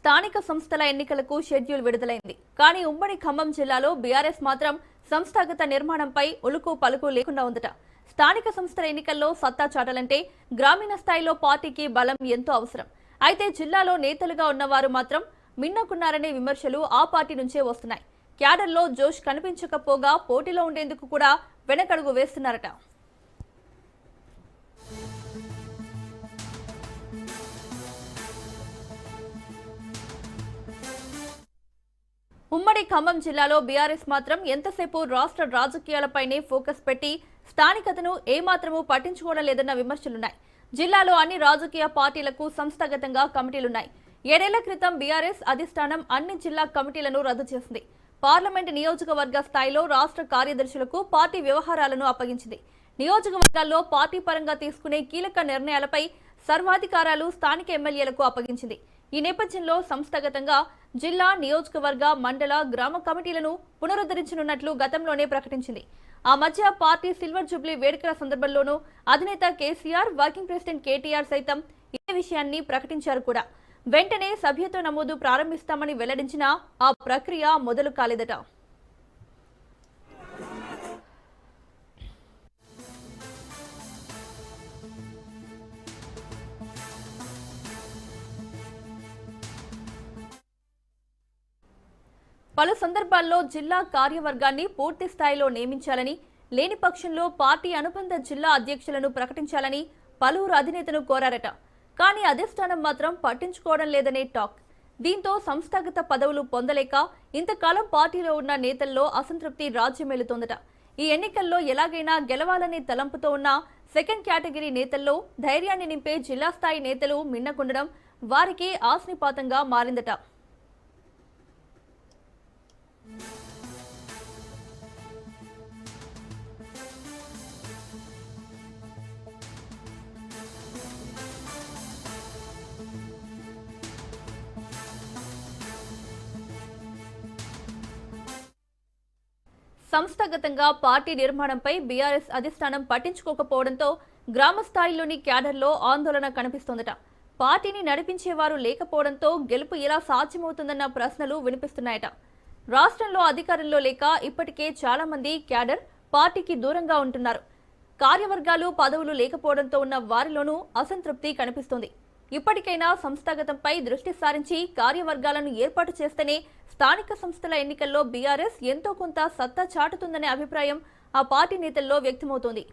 స్థానిక సంస్థల ఎన్నికలకు షెడ్యూల్ విడుదలైంది. కానీ ఉమ్మడి ఖమ్మం జిల్లాలో బీఆర్ఎస్ మాత్రం సంస్థాగత నిర్మాణంపై ఉలుకు పలుకు లేకుండా ఉందట. స్థానిక సంస్థల ఎన్నికల్లో సత్తా చాటాలంటే గ్రామీణ స్థాయిలో పార్టీకి బలం ఎంతో అవసరం. అయితే జిల్లాలో నేతలుగా ఉన్నవారు మాత్రం మిన్నకున్నారనే విమర్శలు ఆ పార్టీ నుంచే వస్తున్నాయి. క్యాడర్లో జోష్ కనిపించకపోగా పోటీలో ఉండేందుకు కూడా వెనకడుగు వేస్తున్నారట. ఉమ్మడి ఖమ్మం జిల్లాలో బీఆర్ఎస్ మాత్రం ఎంతసేపు రాష్ట్ర రాజకీయాలపైనే ఫోకస్ పెట్టి స్థానికతను ఏమాత్రమూ పట్టించుకోవడం లేదన్న విమర్శలున్నాయి. జిల్లాలో అన్ని రాజకీయ పార్టీలకు సంస్థాగతంగా కమిటీలున్నాయి. 7 ఏళ్ల క్రితం బీఆర్ఎస్ అధిష్టానం అన్ని జిల్లా కమిటీలను రద్దు చేసింది. పార్లమెంట్ నియోజకవర్గ స్థాయిలో రాష్ట్ర కార్యదర్శులకు పార్టీ వ్యవహారాలను అప్పగించింది. నియోజకవర్గాల్లో పార్టీ పరంగా తీసుకునే కీలక నిర్ణయాలపై సర్వాధికారాలు స్థానిక ఎమ్మెల్యేలకు అప్పగించింది. ఈ నేపథ్యంలో సంస్థాగతంగా జిల్లా, నియోజకవర్గ, మండల, గ్రామ కమిటీలను పునరుద్ధరించనున్నట్లు గతంలోనే ప్రకటించింది. ఆ మధ్య పార్టీ సిల్వర్ జూబ్లీ వేడుకల సందర్భంలోనూ అధినేత కేసీఆర్, వర్కింగ్ ప్రెసిడెంట్ కేటీఆర్ సైతం ఇదే విషయాన్ని ప్రకటించారు కూడా. వెంటనే సభ్యత్వ నమోదు ప్రారంభిస్తామని వెల్లడించినా ఆ ప్రక్రియ మొదలు కాలేదట. పలు సందర్భాల్లో జిల్లా కార్యవర్గాన్ని పూర్తి స్థాయిలో నియమించాలని, లేని పక్షంలో పార్టీ అనుబంధ జిల్లా అధ్యక్షులను ప్రకటించాలని పలువురు అధినేతను కోరారట. కానీ అధిష్టానం మాత్రం పట్టించుకోవడం లేదనే టాక్. దీంతో సంస్థాగత పదవులు పొందలేక ఇంతకాలం పార్టీలో ఉన్న నేతల్లో అసంతృప్తి రాజ్యమేలుతోందట. ఈ ఎన్నికల్లో ఎలాగైనా గెలవాలనే తలంపుతో ఉన్న సెకండ్ కేటగిరీ నేతల్లో ధైర్యాన్ని నింపే జిల్లా స్థాయి నేతలు మిన్నకుండడం వారికి ఆశీపాతంగా మారిందట. సంస్థాగతంగా పార్టీ నిర్మాణంపై బీఆర్ఎస్ అధిష్టానం పట్టించుకోకపోవడంతో గ్రామ స్థాయిలోని క్యాడర్లో ఆందోళన కనిపిస్తోందట. పార్టీని నడిపించేవారు లేకపోవడంతో గెలుపు ఎలా సాధ్యమవుతుందన్న ప్రశ్నలు వినిపిస్తున్నాయట. రాష్ట్రంలో అధికారంలో లేక ఇప్పటికే చాలా మంది క్యాడర్ పార్టీకి దూరంగా ఉంటున్నారు. కార్యవర్గాలు, పదవులు లేకపోవడంతో ఉన్న వారిలోనూ అసంతృప్తి కనిపిస్తోంది. ఇప్పటికైనా సంస్థాగతంపై దృష్టి సారించి కార్యవర్గాలను ఏర్పాటు చేస్తేనే స్థానిక సంస్థల ఎన్నికల్లో బీఆర్ఎస్ ఎంతో కొంత సత్తా చాటుతుందనే అభిప్రాయం ఆ పార్టీ నేతల్లో వ్యక్తమవుతోంది.